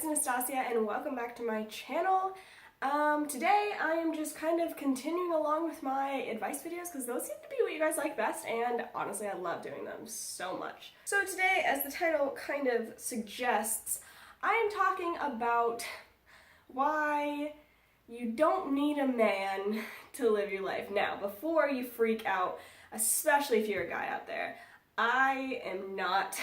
Nastasia and welcome back to my channel. Today I am just kind of continuing along with my advice videos because those seem to be what you guys like best, and honestly I love doing them so much. So today, as the title kind of suggests, I am talking about why you don't need a man to live your life. Now, before you freak out, especially if you're a guy out there, I am not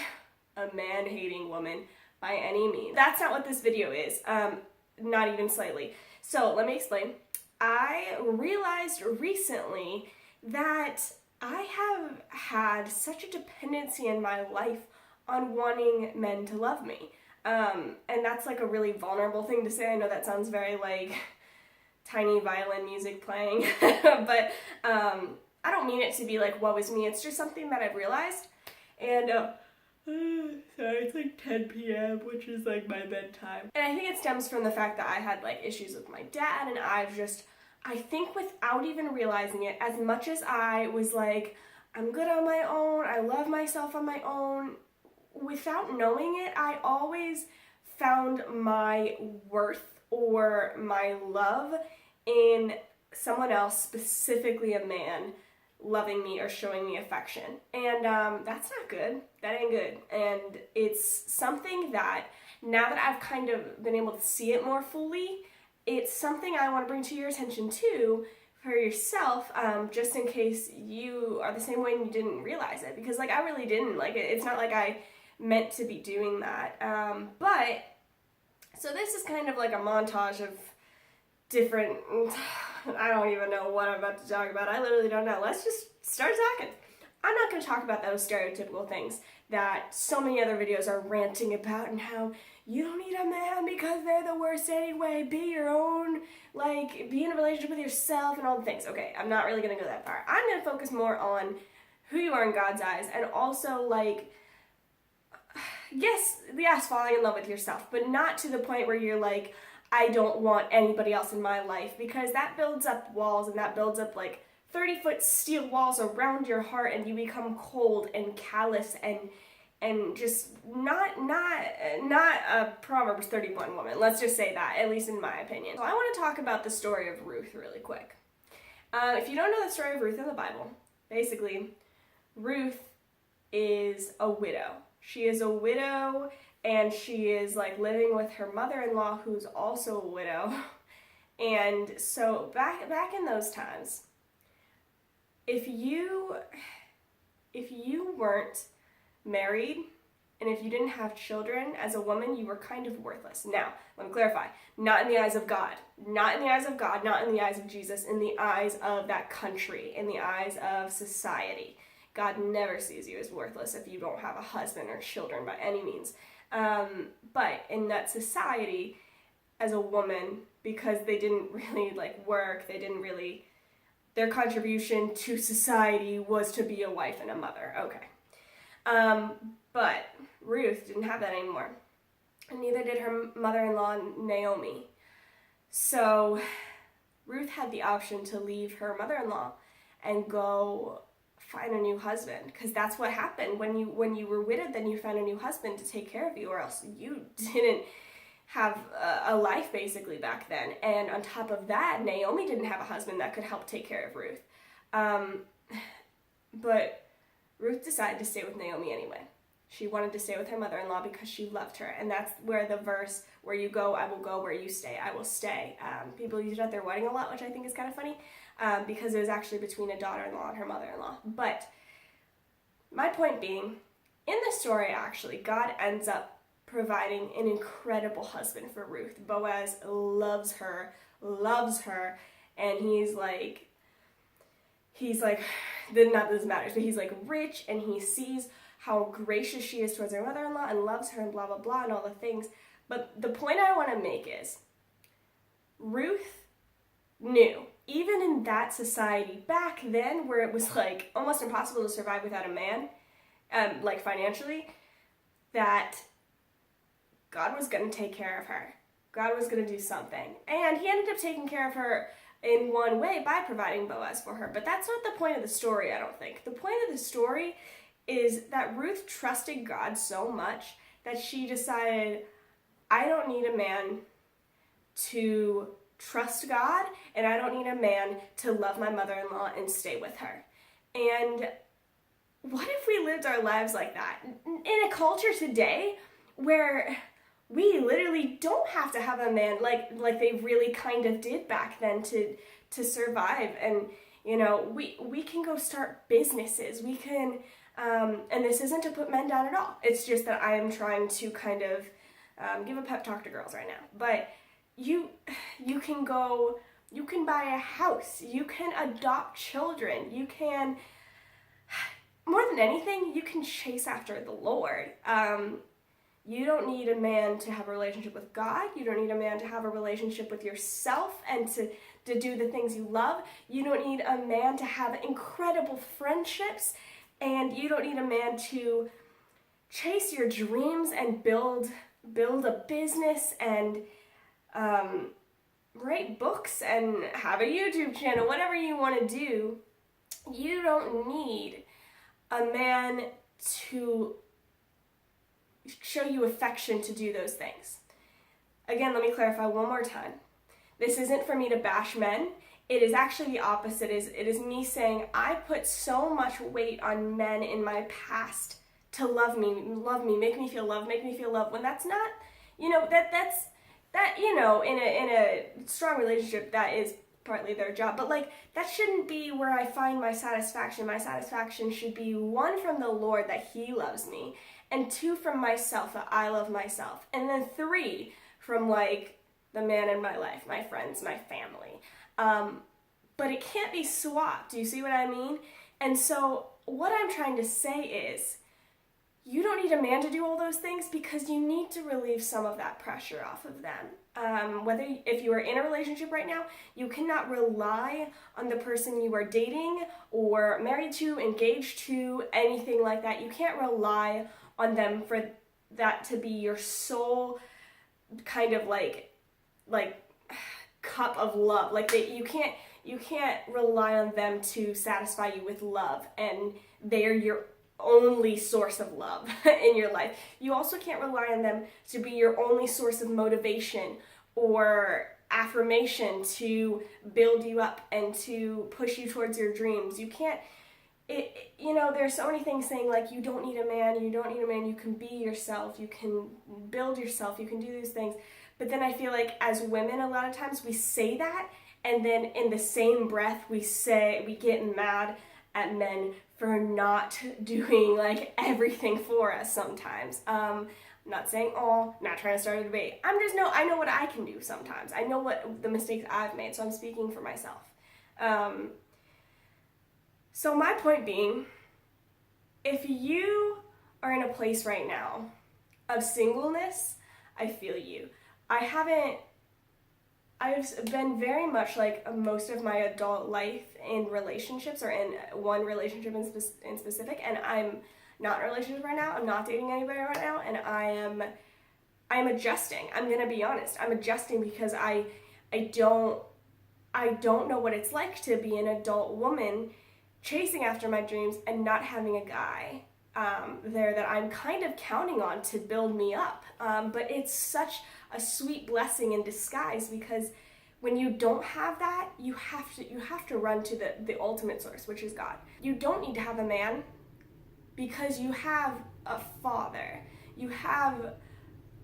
a man-hating woman by any means. That's not what this video is, not even slightly. So let me explain. I realized recently that I have had such a dependency in my life on wanting men to love me. And that's like a really vulnerable thing to say. I know that sounds very like tiny violin music playing, but I don't mean it to be like woe is me. It's just something that I've realized. And sorry, it's like 10 p.m., which is like my bedtime. And I think it stems from the fact that I had like issues with my dad, and I think without even realizing it, as much as I was like, I'm good on my own, I love myself on my own, without knowing it, I always found my worth or my love in someone else, specifically a man, loving me or showing me affection. And that's not good. That ain't good. And it's something that, now that I've kind of been able to see it more fully, it's something I want to bring to your attention too, for yourself, just in case you are the same way and you didn't realize it. Because like I really didn't. Like it's not like I meant to be doing that. But, so this is kind of like a montage of different, I don't even know what I'm about to talk about. I literally don't know. Let's just start talking. I'm not going to talk about those stereotypical things that so many other videos are ranting about, and how you don't need a man because they're the worst anyway. Be your own, like, be in a relationship with yourself and all the things. Okay, I'm not really going to go that far. I'm going to focus more on who you are in God's eyes, and also, like, yes, falling in love with yourself, but not to the point where you're like, I don't want anybody else in my life, because that builds up walls, and that builds up like 30-foot steel walls around your heart, and you become cold and callous and just not a Proverbs 31 woman. Let's just say that, at least in my opinion. So I want to talk about the story of Ruth really quick. If you don't know the story of Ruth in the Bible, basically, Ruth is a widow. She is a widow, and she is like living with her mother-in-law, who's also a widow. And so back in those times, if you weren't married and if you didn't have children, as a woman, you were kind of worthless. Now, let me clarify, not in the eyes of God, not in the eyes of God, not in the eyes of Jesus, in the eyes of that country, in the eyes of society. God never sees you as worthless if you don't have a husband or children by any means. But in that society, as a woman, because they didn't really like work, their contribution to society was to be a wife and a mother. Okay. But Ruth didn't have that anymore. And neither did her mother-in-law, Naomi. So Ruth had the option to leave her mother-in-law and go find a new husband, because that's what happened when you were widowed. Then you found a new husband to take care of you, or else you didn't have a life basically back then. And on top of that, Naomi didn't have a husband that could help take care of Ruth. But Ruth decided to stay with Naomi anyway. She wanted to stay with her mother-in-law because she loved her, and that's where the verse, where you go, I will go, where you stay, I will stay. People use it at their wedding a lot, which I think is kind of funny. Because it was actually between a daughter-in-law and her mother-in-law. But my point being, in the story actually, God ends up providing an incredible husband for Ruth. Boaz loves her, and he's like, not that this matters, but he's like rich, and he sees how gracious she is towards her mother-in-law and loves her and blah, blah, blah, and all the things. But the point I want to make is, Ruth knew, even in that society back then, where it was like almost impossible to survive without a man, like financially, that God was going to take care of her. God was going to do something. And he ended up taking care of her in one way by providing Boaz for her. But that's not the point of the story, I don't think. The point of the story is that Ruth trusted God so much that she decided, I don't need a man to trust God, and I don't need a man to love my mother-in-law and stay with her. And what if we lived our lives like that? In a culture today where we literally don't have to have a man like they really kind of did back then to survive. And you know, we can go start businesses. We can and this isn't to put men down at all. It's just that I am trying to kind of give a pep talk to girls right now. But you can buy a house, you can adopt children, you can, more than anything, you can chase after the Lord. You don't need a man to have a relationship with God. You don't need a man to have a relationship with yourself and to do the things you love. You don't need a man to have incredible friendships, and you don't need a man to chase your dreams and build a business and write books and have a YouTube channel, whatever you want to do. You don't need a man to show you affection to do those things. Again, let me clarify one more time. This isn't for me to bash men. It is actually the opposite. It is me saying I put so much weight on men in my past to love me, make me feel loved, when that's not, you know, that's you know, in a strong relationship, that is partly their job, but like that shouldn't be where I find my satisfaction. My satisfaction should be, one, from the Lord, that He loves me, and 2, from myself, that I love myself, and then 3, from like the man in my life, my friends, my family. But it can't be swapped. Do you see what I mean? And so what I'm trying to say is, you don't need a man to do all those things, because you need to relieve some of that pressure off of them. If you are in a relationship right now, you cannot rely on the person you are dating or married to, engaged to, anything like that. You can't rely on them for that to be your sole kind of like cup of love. Like you can't rely on them to satisfy you with love, and they're your only source of love in your life. You also can't rely on them to be your only source of motivation or affirmation to build you up and to push you towards your dreams. You can't, you know, there's so many things saying like, you don't need a man, you can be yourself, you can build yourself, you can do these things. But then I feel like as women, a lot of times we say that, and then in the same breath we get mad at men for not doing like everything for us sometimes. I'm not saying all, not trying to start a debate. I know what I can do sometimes. I know what the mistakes I've made, so I'm speaking for myself. So my point being, if you are in a place right now of singleness, I feel you. I've been very much like most of my adult life in relationships, or in one relationship in specific, and I'm not in a relationship right now. I'm not dating anybody right now, and I'm adjusting. I'm gonna be honest. I'm adjusting because I don't know what it's like to be an adult woman chasing after my dreams and not having a guy there that I'm kind of counting on to build me up. But it's such a sweet blessing in disguise, because when you don't have that, you have to run to the ultimate source, which is God. You don't need to have a man, because you have a father. You have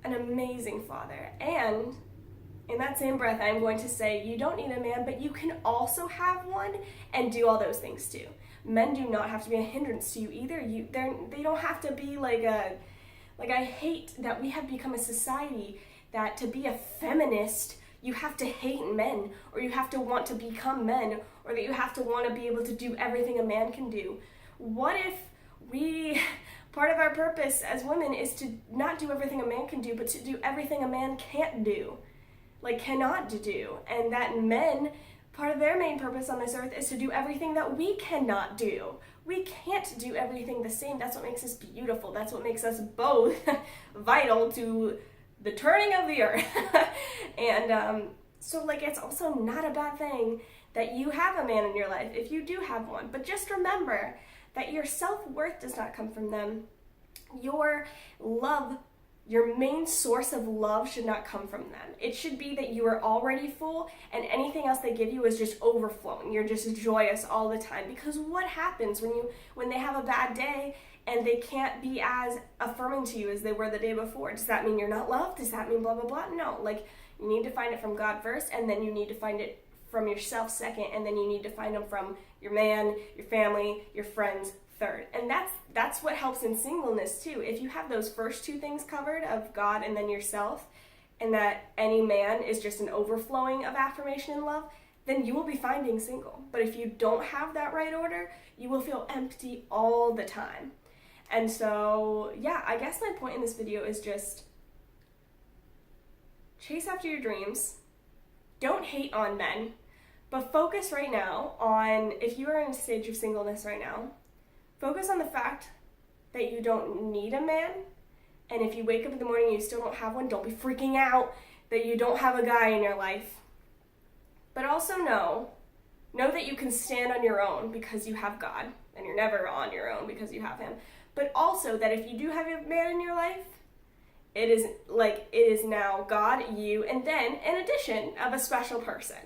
an amazing father. And in that same breath, I'm going to say you don't need a man, but you can also have one and do all those things too. Men do not have to be a hindrance to you either. They don't have to be like I hate that we have become a society that to be a feminist, you have to hate men, or you have to want to become men, or that you have to want to be able to do everything a man can do. What if part of our purpose as women is to not do everything a man can do, but to do everything a man can't do, cannot do, and that men, part of their main purpose on this earth is to do everything that we cannot do. We can't do everything the same. That's what makes us beautiful. That's what makes us both vital to the turning of the earth. And so it's also not a bad thing that you have a man in your life, if you do have one. But just remember that your self-worth does not come from them. Your love your main source of love should not come from them. It should be that you are already full and anything else they give you is just overflowing. You're just joyous all the time. Because what happens when they have a bad day and they can't be as affirming to you as they were the day before? Does that mean you're not loved? Does that mean blah, blah, blah? No. Like, you need to find it from God first, and then you need to find it from yourself second, and then you need to find them from your man, your family, your friends third. And that's what helps in singleness too. If you have those first two things covered of God and then yourself, and that any man is just an overflowing of affirmation and love, then you will be finding single. But if you don't have that right order, you will feel empty all the time. And so, yeah, I guess my point in this video is just chase after your dreams. Don't hate on men, but focus right now on, if you are in a stage of singleness right now, focus on the fact that you don't need a man. And if you wake up in the morning and you still don't have one, don't be freaking out that you don't have a guy in your life. But also know that you can stand on your own because you have God, and you're never on your own because you have him. But also that if you do have a man in your life, it is now God, you, and then an addition of a special person.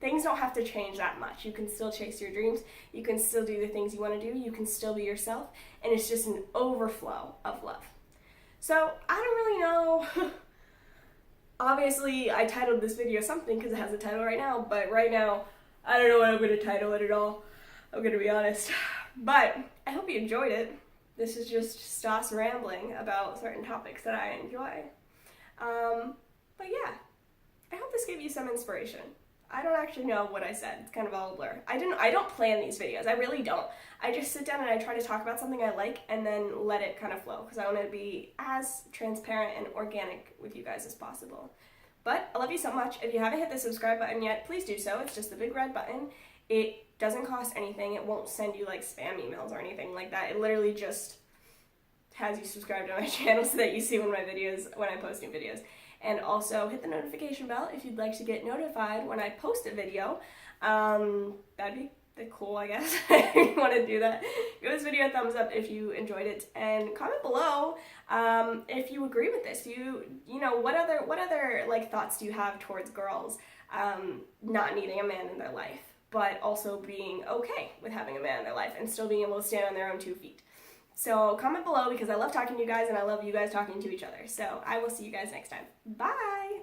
Things don't have to change that much. You can still chase your dreams. You can still do the things you want to do. You can still be yourself. And it's just an overflow of love. So I don't really know. Obviously, I titled this video something because it has a title right now. But right now, I don't know what I'm going to title it at all. I'm going to be honest. But I hope you enjoyed it. This is just Stas rambling about certain topics that I enjoy. But yeah, I hope this gave you some inspiration. I don't actually know what I said. It's kind of all a blur. I don't plan these videos. I really don't. I just sit down and I try to talk about something I like and then let it kind of flow because I want to be as transparent and organic with you guys as possible. But I love you so much. If you haven't hit the subscribe button yet, please do so. It's just the big red button. It doesn't cost anything. It won't send you like spam emails or anything like that. It literally just has you subscribe to my channel so that you see when I post new videos. And also hit the notification bell if you'd like to get notified when I post a video. That'd be cool, I guess, if you want to do that. Give this video a thumbs up if you enjoyed it, and comment below if you agree with this. You know, what other like thoughts do you have towards girls not needing a man in their life, but also being okay with having a man in their life and still being able to stand on their own 2 feet? So comment below because I love talking to you guys and I love you guys talking to each other. So I will see you guys next time. Bye!